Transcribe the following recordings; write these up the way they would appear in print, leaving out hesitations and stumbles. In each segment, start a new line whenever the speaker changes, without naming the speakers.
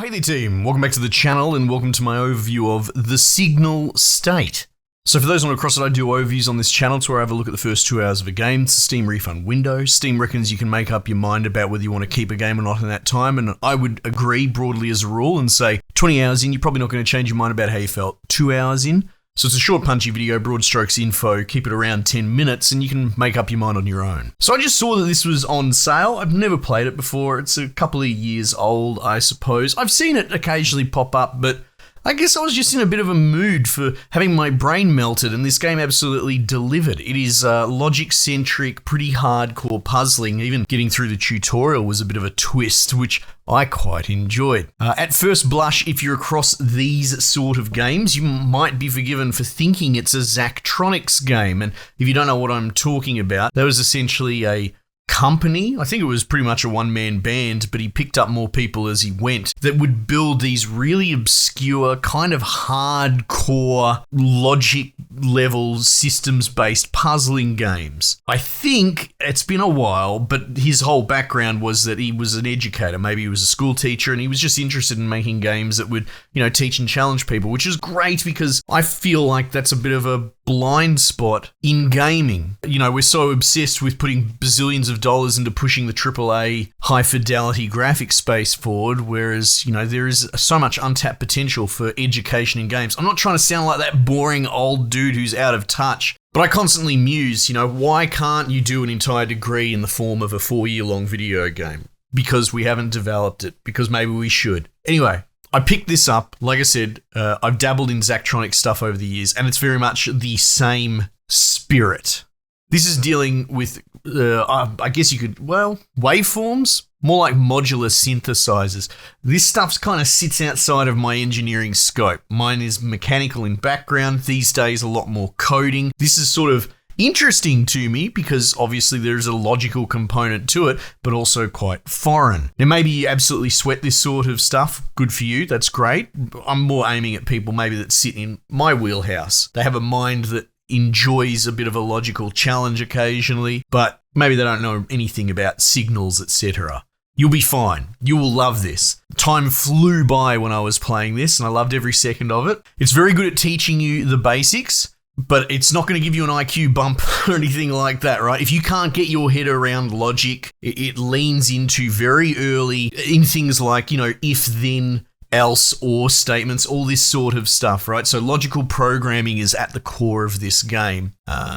Hey there team, welcome back to the channel and welcome to my overview of the Signal State. So for those not across it, I do overviews on this channel to where I have a look at the first 2 hours of a game. It's a Steam refund window. Steam reckons you can make up your mind about whether you want to keep a game or not in that time, and I would agree broadly as a rule and say 20 hours in, you're probably not going to change your mind about how you felt 2 hours in. So it's a short punchy video, broad strokes info, keep it around 10 minutes and you can make up your mind on your own. So I just saw that this was on sale. I've never played it before. It's a couple of years old, I suppose. I've seen it occasionally pop up, but I guess I was just in a bit of a mood for having my brain melted, and this game absolutely delivered. It is logic-centric, pretty hardcore puzzling. Even getting through the tutorial was a bit of a twist, which I quite enjoyed. At first blush, if you're across these sort of games, you might be forgiven for thinking it's a Zachtronics game. And if you don't know what I'm talking about, that was essentially a company, I think it was pretty much a one-man band, but he picked up more people as he went, that would build these really obscure, kind of hardcore, logic-level, systems-based puzzling games. I think it's been a while, but his whole background was that he was an educator. Maybe he was a school teacher, and he was just interested in making games that would, teach and challenge people, which is great because I feel like that's a bit of a blind spot in gaming. We're so obsessed with putting bazillions of dollars into pushing the AAA high fidelity graphics space forward, whereas, there is so much untapped potential for education in games. I'm not trying to sound like that boring old dude who's out of touch, but I constantly muse, why can't you do an entire degree in the form of a 4-year-long video game? Because we haven't developed it, because maybe we should. Anyway, I picked this up. Like I said, I've dabbled in Zachtronics stuff over the years, and it's very much the same spirit. This is dealing with, I guess you could, waveforms? More like modular synthesizers. This stuff kind of sits outside of my engineering scope. Mine is mechanical in background. These days, a lot more coding. This is sort of interesting to me because obviously there's a logical component to it, but also quite foreign. Now, maybe you absolutely sweat this sort of stuff. Good for you. That's great. I'm more aiming at people maybe that sit in my wheelhouse. They have a mind that enjoys a bit of a logical challenge occasionally, but maybe they don't know anything about signals, etc. You'll be fine. You will love this. Time flew by when I was playing this, and I loved every second of it. It's very good at teaching you the basics, but it's not going to give you an IQ bump or anything like that, right? If you can't get your head around logic, it leans into very early in things like, if, then, else, or statements, all this sort of stuff, right? So logical programming is at the core of this game.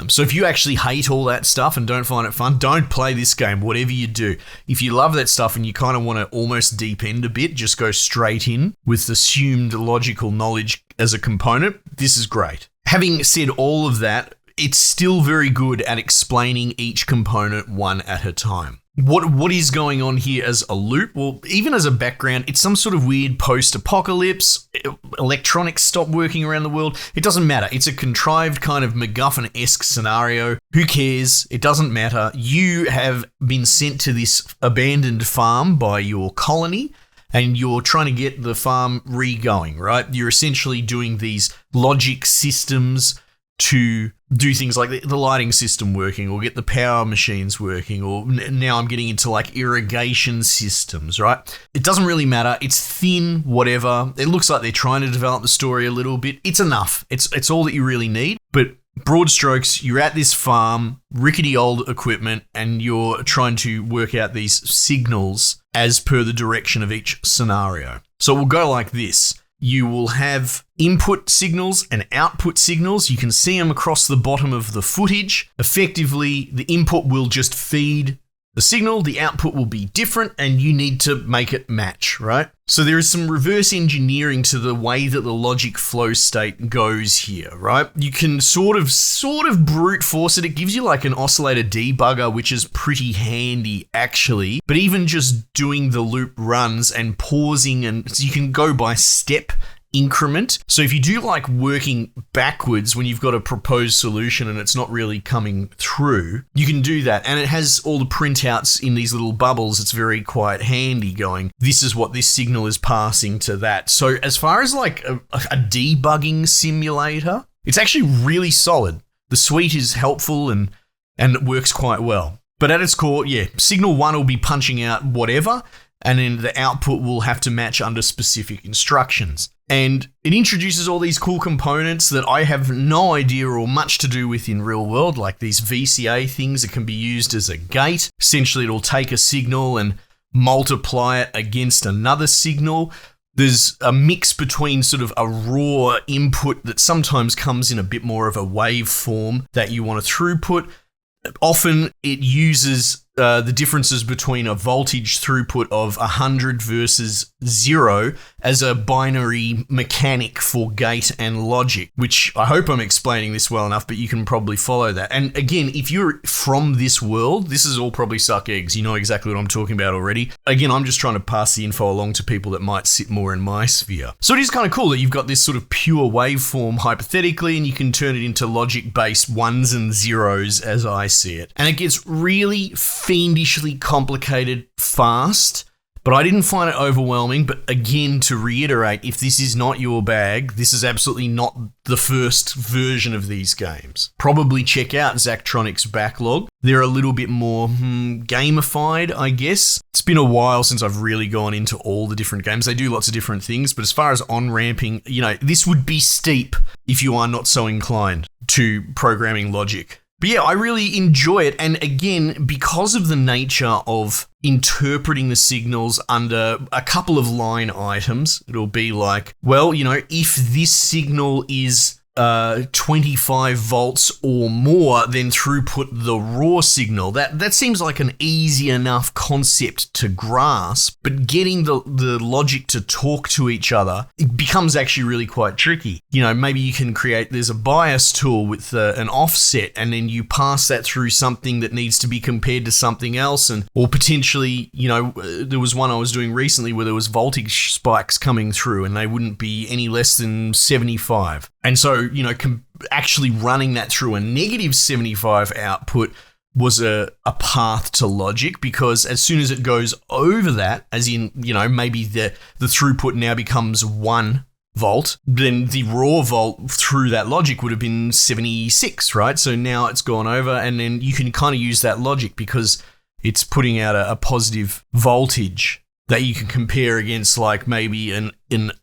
So if you actually hate all that stuff and don't find it fun, don't play this game, whatever you do. If you love that stuff and you kind of want to almost deep end a bit, just go straight in with assumed logical knowledge as a component, this is great. Having said all of that, it's still very good at explaining each component one at a time. What is going on here as a loop? Well, even as a background, it's some sort of weird post-apocalypse. Electronics stop working around the world. It doesn't matter. It's a contrived kind of MacGuffin-esque scenario. Who cares? It doesn't matter. You have been sent to this abandoned farm by your colony, and you're trying to get the farm re-going, right? You're essentially doing these logic systems to do things like the lighting system working, or get the power machines working, or now I'm getting into like irrigation systems, right? It doesn't really matter. It's thin, whatever. It looks like they're trying to develop the story a little bit. It's enough. It's all that you really need. But broad strokes, you're at this farm, rickety old equipment, and you're trying to work out these signals as per the direction of each scenario. So it will go like this. You will have input signals and output signals. You can see them across the bottom of the footage. Effectively, the input will just feed the signal, the output will be different, and you need to make it match, right? So there is some reverse engineering to the way that the logic flow state goes here, right? You can sort of brute force it. It gives you like an oscillator debugger, which is pretty handy actually. But even just doing the loop runs and pausing, and so you can go by step increment. So if you do like working backwards when you've got a proposed solution and it's not really coming through, you can do that. And it has all the printouts in these little bubbles. It's very quite handy going, this is what this signal is passing to that. So as far as like a debugging simulator, it's actually really solid. The suite is helpful and it works quite well. But at its core, yeah, signal 1 will be punching out whatever. and then the output will have to match under specific instructions. And it introduces all these cool components that I have no idea or much to do with in real world, like these VCA things that can be used as a gate. Essentially, it'll take a signal and multiply it against another signal. There's a mix between sort of a raw input that sometimes comes in a bit more of a waveform that you want to throughput. Often it uses the differences between a voltage throughput of 100 versus 0 as a binary mechanic for gate and logic, which I hope I'm explaining this well enough, but you can probably follow that. And again, if you're from this world, this is all probably suck eggs. You know exactly what I'm talking about already. Again, I'm just trying to pass the info along to people that might sit more in my sphere. So it is kind of cool that you've got this sort of pure waveform hypothetically, and you can turn it into logic-based ones and zeros as I see it. And it gets really fiendishly complicated fast, but I didn't find it overwhelming. But again, to reiterate, if this is not your bag, this is absolutely not the first version of these games. Probably check out Zachtronic's backlog. They're a little bit more gamified, I guess. It's been a while since I've really gone into all the different games. They do lots of different things, but as far as on-ramping, this would be steep if you are not so inclined to programming logic. But yeah, I really enjoy it. And again, because of the nature of interpreting the signals under a couple of line items, it'll be like, well, if this signal is 25 volts or more, then throughput the raw signal. That seems like an easy enough concept to grasp, but getting the logic to talk to each other, it becomes actually really quite tricky. Maybe you can there's a bias tool with an offset, and then you pass that through something that needs to be compared to something else, or potentially, there was one I was doing recently where there was voltage spikes coming through and they wouldn't be any less than 75. And so, actually running that through a negative 75 output was a path to logic, because as soon as it goes over that, as in, maybe the throughput now becomes 1 volt, then the raw volt through that logic would have been 76, right? So now it's gone over, and then you can kind of use that logic because it's putting out a positive voltage that you can compare against like maybe an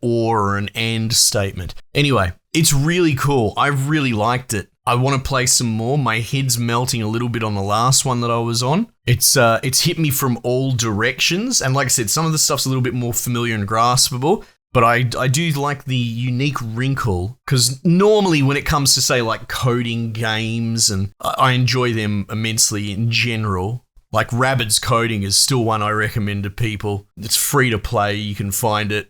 or an and statement. Anyway, it's really cool. I really liked it. I want to play some more. My head's melting a little bit on the last one that I was on. It's hit me from all directions. And like I said, some of the stuff's a little bit more familiar and graspable. But I do like the unique wrinkle, because normally when it comes to, say, like coding games, and I enjoy them immensely in general, like Rabbids Coding is still one I recommend to people. It's free to play. You can find it,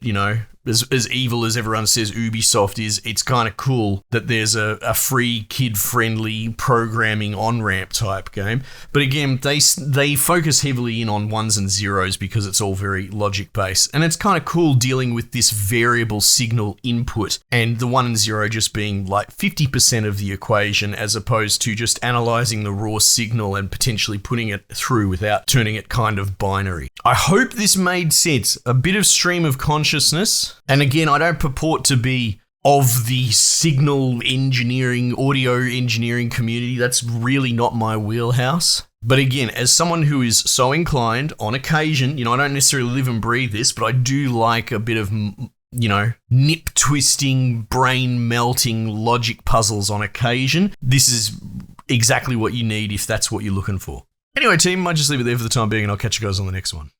as evil as everyone says Ubisoft is, it's kind of cool that there's a free, kid-friendly programming on-ramp type game. But again, they focus heavily in on ones and zeros because it's all very logic-based. And it's kind of cool dealing with this variable signal input, and the 1 and 0 just being like 50% of the equation, as opposed to just analyzing the raw signal and potentially putting it through without turning it kind of binary. I hope this made sense. A bit of stream of consciousness. And again, I don't purport to be of the signal engineering, audio engineering community. That's really not my wheelhouse. But again, as someone who is so inclined on occasion, I don't necessarily live and breathe this, but I do like a bit of, nip twisting, brain melting logic puzzles on occasion. This is exactly what you need if that's what you're looking for. Anyway, team, I might just leave it there for the time being, and I'll catch you guys on the next one.